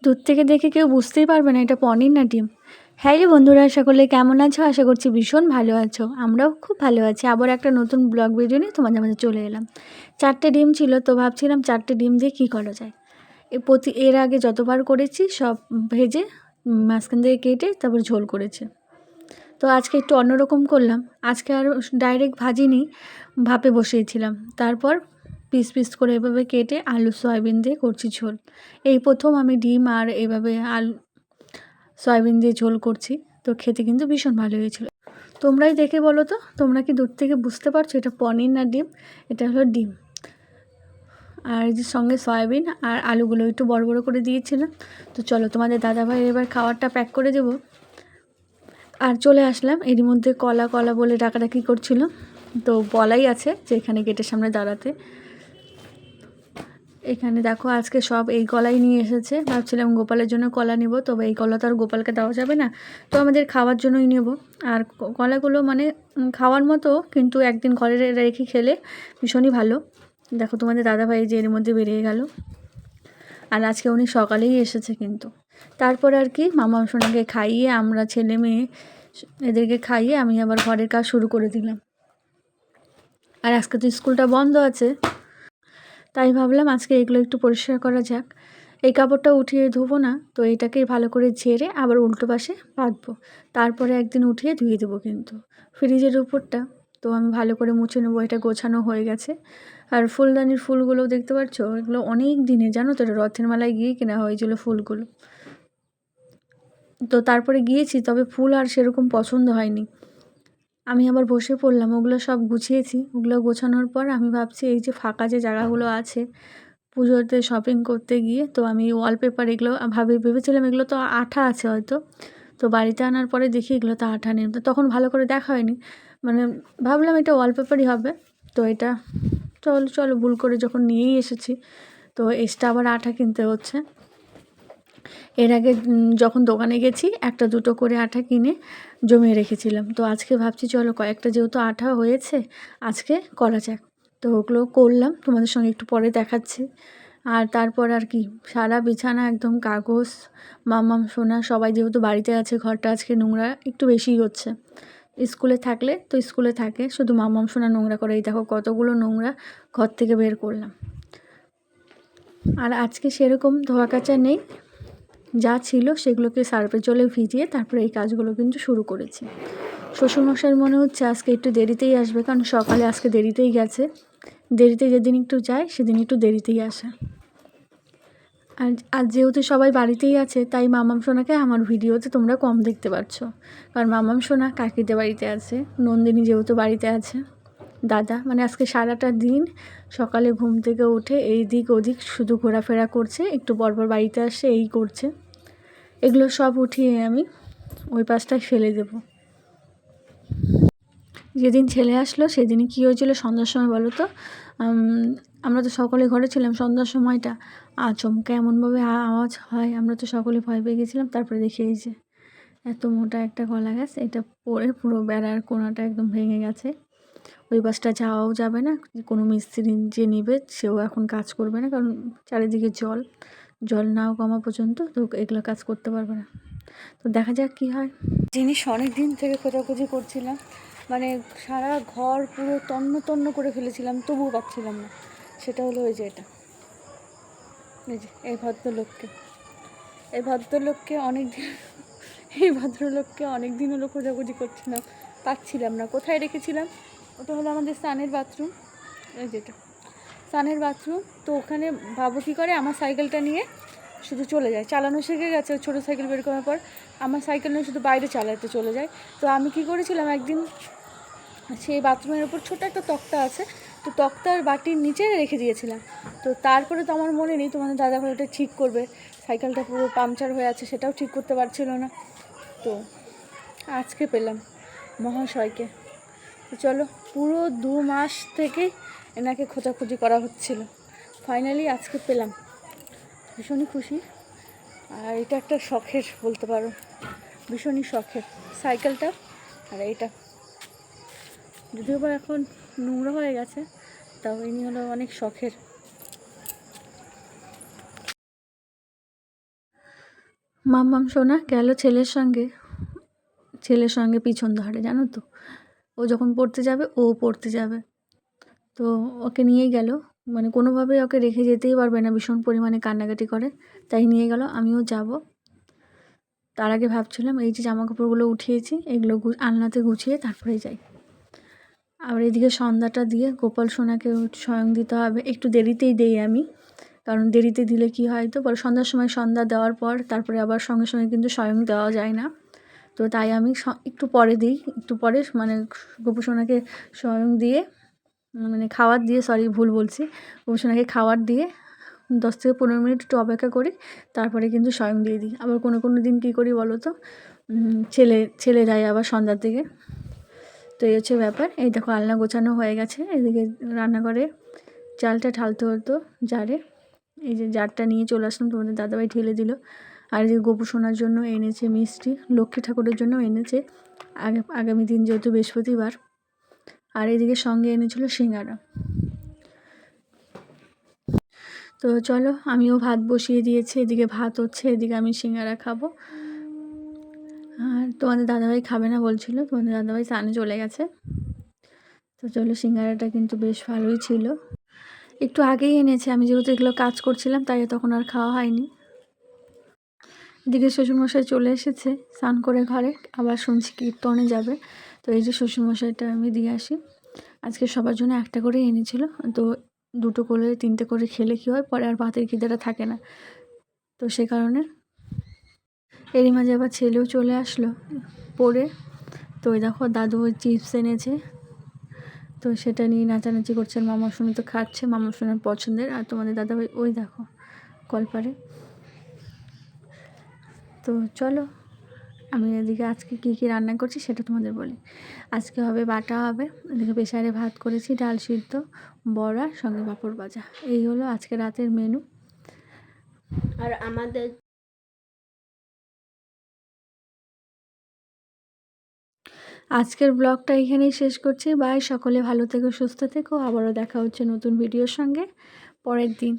দূর থেকে দেখে কেউ বুঝতেই পারবে না এটা পনির না ডিম। হ্যাঁ রে বন্ধুরা, সকলে কেমন আছো? আশা করছি ভীষণ ভালো আছো। আমরাও খুব ভালো আছি। আবার একটা নতুন ব্লগ ভিডিও নিয়ে তোমাদের মাঝে চলে এলাম। 4টে ডিম ছিল, তো ভাবছিলাম 4টে ডিম দিয়ে কী করা যায়। এর আগে যতবার করেছি সব ভেজে মাঝখান থেকে কেটে তারপর ঝোল করেছে। তো আজকে একটু অন্যরকম করলাম। আজকে আর ডাইরেক্ট ভাজিনি, ভাপে বসিয়েছিলাম। তারপর পিস পিস করে এভাবে কেটে আলু সয়াবিন দিয়ে করছি ঝোল। এই প্রথম আমি ডিম আর এভাবে আলু সয়াবিন দিয়ে ঝোল করছি। তো খেতে কিন্তু ভীষণ ভালো হয়েছিল। তোমরাই দেখে বলো তো, তোমরা কি দূর থেকে বুঝতে পারছো এটা পনির না ডিম? এটা হলো ডিম। আর এই যে সঙ্গে সয়াবিন আর আলুগুলো একটু বড় বড় করে দিয়েছিলাম। তো চলো তোমাদের দাদাভাই এবার খাবারটা প্যাক করে দেবো। আর চলে আসলাম। এরই মধ্যে কলা কলা বলে ডাকাডাকি করছিল, তো বলাই আছে যে এখানে গেটের সামনে দাঁড়াতে। এখানে দেখো আজকে সব এই কলাই নিয়ে এসেছে। ভাবছিলাম গোপালের জন্য কলা নিব, তবে এই কলা তো আর গোপালকে দেওয়া যাবে না, তো আমাদের খাওয়ার জন্যই নেব। আর কলাগুলো মানে খাওয়ার মতো, কিন্তু একদিন ঘরে রেখে খেলে ভীষণই ভালো। দেখো তোমাদের দাদাভাই যে এর মধ্যে বেরিয়ে গেল। আর আজকে উনি সকালেই এসেছে কিন্তু। তারপর আর কি মামা সোনাকে খাইয়ে, আমরা ছেলে মেয়ে এদেরকে খাইয়ে আমি আবার ঘরের কাজ শুরু করে দিলাম। আর আজকে তো স্কুলটা বন্ধ আছে, তাই ভাবলাম আজকে এগুলো একটু পরিষ্কার করা যাক। এই কাপড়টা উঠিয়ে ধোবো না, তো এটাকেই ভালো করে ঝেড়ে আবার উল্টো পাশে পাতবো। তারপরে একদিন উঠিয়ে ধুয়ে দেবো কিন্তু ফ্রিজের উপরটা। তো আমি ভালো করে মুছে নেবো। এটা গোছানো হয়ে গেছে। আর ফুলদানির ফুলগুলোও দেখতে পাচ্ছ, এগুলো অনেক দিনে, জানো তো, রথের মেলায় গিয়ে কেনা হয়েছিল ফুলগুলো। তো তারপরে গিয়েছি, তবে ফুল আর সেরকম পছন্দ হয়নি। আমি আবার বসে পড়লাম, ওগুলো সব গুছিয়েছি। ওগুলো গোছানোর পর আমি ভাবছি এই যে ফাঁকা যে জায়গাগুলো আছে পুজোতে শপিং করতে গিয়ে, তো আমি ওয়ালপেপার এগুলো ভেবেছিলাম এগুলো তো আঠা আছে হয়তো। তো বাড়িতে আনার পরে দেখি এগুলো তো আঠা নেই। তো তখন ভালো করে দেখা হয়নি, মানে ভাবলাম এটা ওয়ালপেপারই হবে। তো এটা চলো চলো ভুল করে যখন নিয়েই এসেছি, তো এক্সট্রা আবার আঠা কিনতে হচ্ছে। এর আগে যখন দোকানে গেছি একটা দুটো করে আঠা কিনে জমিয়ে রেখেছিলাম। তো আজকে ভাবছি চলো কয়েকটা যেহেতু আঠা হয়েছে আজকে করা যাক। তো ওগুলো করলাম, তোমাদের সঙ্গে একটু পরে দেখাচ্ছি। আর তারপর আর কি, সারা বিছানা একদম কাগজ। মাম্মাম সোনা সবাই যেহেতু বাড়িতে আছে, ঘরটা আজকে নোংরা একটু বেশিই হচ্ছে। স্কুলে থাকলে তো স্কুলে থাকে, শুধু মাম্মাম সোনা নোংরা করে। এই দেখো কতগুলো নোংরা ঘর থেকে বের করলাম। আর আজকে সেরকম ধোয়া কাচা নেই, যা ছিল সেগুলোকে সার্ফের জলে ভিজিয়ে তারপরে এই কাজগুলো কিন্তু শুরু করেছি। শ্বশুরমশাইয়ের মনে হচ্ছে আজকে একটু দেরিতেই আসবে, কারণ সকালে আজকে দেরিতেই গেছে। দেরিতে যেদিন একটু যায় সেদিন একটু দেরিতেই আসে। আর যেহেতু সবাই বাড়িতেই আছে, তাই মামাম সোনাকে আমার ভিডিওতে তোমরা কম দেখতে পাচ্ছ, কারণ মামাম সোনা কাকিদের বাড়িতে আছে। নন্দিনী যেহেতু বাড়িতে আছে, দাদা মানে আজকে সারাটা দিন সকালে ঘুম থেকে উঠে এই দিক ওদিক শুধু ঘোরাফেরা করছে, একটু পরপর বাড়িতে আসে, এই করছে। এগুলো সব উঠিয়ে আমি ওই পাশটায় ফেলে দেব। যেদিন ছেলে আসলো সেদিনই কী হয়েছিল সন্ধ্যার সময় বলো তো। আমরা তো সকলে ঘরে ছিলাম সন্ধ্যার সময়টা, আচমকা এমনভাবে আওয়াজ হয়, আমরা তো সকলে ভয় পেয়ে গেছিলাম। তারপরে দেখি এই যে এত মোটা একটা কলা গাছ, এটা পড়ে পুরো বেড়ার কোণাটা একদম ভেঙে গেছে। ওই বাসটা যাওয়াও যাবে না, কোনো মিস্ত্রি যে নেবে সেও এখন কাজ করবে না, কারণ চারিদিকে জল, জল নাও কমা পর্যন্ত তো এগুলো কাজ করতে পারবে না। তো দেখা যাক কী হয়। জিনিস অনেক দিন থেকে খোঁজাখুঁজি করছিলাম, মানে সারা ঘর পুরো তন্ন তন্ন করে ফেলেছিলাম, তবুও পাচ্ছিলাম না। সেটা হলো ওই যে এটা, এই যে এই ভদ্রলোককে অনেক দিন হলো খোঁজাখুঁজি করছিলাম, পাচ্ছিলাম না। কোথায় রেখেছিলাম? ওটা হলো আমাদের স্নানের বাথরুম, এই যেটা স্নানের বাথরুম। তো ওখানে ভাবো কী করে, আমার সাইকেলটা নিয়ে শুধু চলে যায়, চালানো শিখে গেছে ছোটো সাইকেল বের করার পর। আমার সাইকেল নিয়ে শুধু বাইরে চালাতে চলে যায়। তো আমি কি করেছিলাম, একদিন সেই বাথরুমের ওপর ছোটো একটা তক্তা আছে, তো তক্তার বাটির নিচে রেখে দিয়েছিলাম। তো তারপরে তো আমার মনে নেই, তোমাদের দাদাভাই ওটা ঠিক করবে, সাইকেলটা পুরো পাংচার হয়ে আছে, সেটাও ঠিক করতে পারছিল না। তো আজকে পেলাম মহাশয়কে। তো চলো, পুরো 2 মাস থেকেই এনাকে খোঁজাখুঁজি করা হচ্ছিল, ফাইনালি আজকে পেলাম। ভীষণই খুশি। আর এটা একটা শখের বলতে পারো, ভীষণই শখের সাইকেলটা। আর এইটা যদিও বা এখন নোংরা হয়ে গেছে, তাও ইনি হলো অনেক শখের। মাম্মাম সোনা গেল ছেলের সঙ্গে পিছন ধরে, জানো তো। ও যখন পড়তে যাবে ও পড়তে যাবে, তো ওকে নিয়েই গেল। মানে কোনোভাবেই ওকে রেখে যেতেই পারবে না, ভীষণ পরিমাণে কান্নাকাটি করে, তাই নিয়ে গেল। আমিও যাব। তার আগে ভাবছিলাম এই যে জামাকাপড়গুলো উঠিয়েছি এগুলো আলনাতে গুছিয়ে তারপরে যাই। আবার এদিকে সন্ধ্যাটা দিয়ে গোপাল সোনাকে স্বয়ং দিতে হবে। একটু দেরিতেই দেই আমি, কারণ দেরিতে দিলে কি হয় তো পরে সন্ধ্যার সময় সন্ধ্যা দেওয়ার পর তারপরে আবার সঙ্গে সঙ্গে কিন্তু স্বয়ং দেওয়া যায় না। তো তাই আমি একটু পরে দিই, একটু পরে মানে গোপাল সোনাকে স্বয়ং দিয়ে, মানে খাবার দিয়ে, সরি ভুল বলছি, গোপাল সোনাকে খাবার দিয়ে 10 থেকে 15 মিনিট একটু অপেক্ষা করি, তারপরে কিন্তু স্বয়ং দিয়ে দিই। আবার কোনো কোনো দিন কী করি বলো তো, ছেলে দেয় আবার সন্ধ্যার দিকে। তো এই হচ্ছে ব্যাপার। এই দেখো আলনা গোছানো হয়ে গেছে। এদিকে রান্নাঘরে চালটা ঢালতে হতো জারে, এই যে জারটা নিয়ে চলে আসলাম, তোমাদের দাদাভাই ঢেলে দিল। আর এদিকে গোপু সোনার জন্য এনেছে মিষ্টি, লক্ষ্মী ঠাকুরের জন্য এনেছে আগামী দিন যেহেতু বৃহস্পতিবার। আর এদিকে সঙ্গে এনেছিল সিঙ্গারা। তো চলো, আমিও ভাত বসিয়ে দিয়েছি, এদিকে ভাত হচ্ছে, এদিকে আমি সিঙ্গারা খাবো। আর তোমাদের দাদাভাই খাবে না বলছিল, তোমাদের দাদাভাই স্নানে চলে গেছে। তো চলো, সিঙ্গারাটা কিন্তু বেশ ভালোই ছিল। একটু আগেই এনেছে, আমি যেহেতু এগুলো কাজ করছিলাম তাই তখন আর খাওয়া হয়নি। এদিকে শ্বশুরমশাই চলে এসেছে স্নান করে ঘরে, আবার শুনছি কীর্তনে যাবে। তো এই যে শ্বশুরমশাইটা আমি দিয়ে আসি। আজকে সবার জন্য একটা করে এনেছিল, তো 2টো করে 3টে করে খেলে কী হয়, পরে আর ভাতের খিদেটা থাকে না, তো সে কারণে। এরই মাঝে আবার ছেলেও চলে আসলো পড়ে। তো ওই দেখো দাদু চিপস এনেছে, তো সেটা নিয়ে নাচানাচি করছে। আর মামা সোনা তো খাচ্ছে, মামা সোনার পছন্দের। আর তোমাদের দাদাভাই ওই দেখো কলপারে। তো চলো, আমি এদিকে আজকে কী কী রান্না করছি সেটা তোমাদের বলি। আজকে হবে বাটা হবে, এদিকে প্রেসারে ভাত করেছি, ডাল সিদ্ধ, বড়া, সঙ্গে পাঁপড় ভাজা। এই হলো আজকে রাতের মেনু। আর আমাদের আজকের ব্লগটা এখানেই শেষ করছি। বাই, সকলে ভালো থেকো, সুস্থ থেকো। আবারও দেখা হচ্ছে নতুন ভিডিওর সঙ্গে পরের দিন।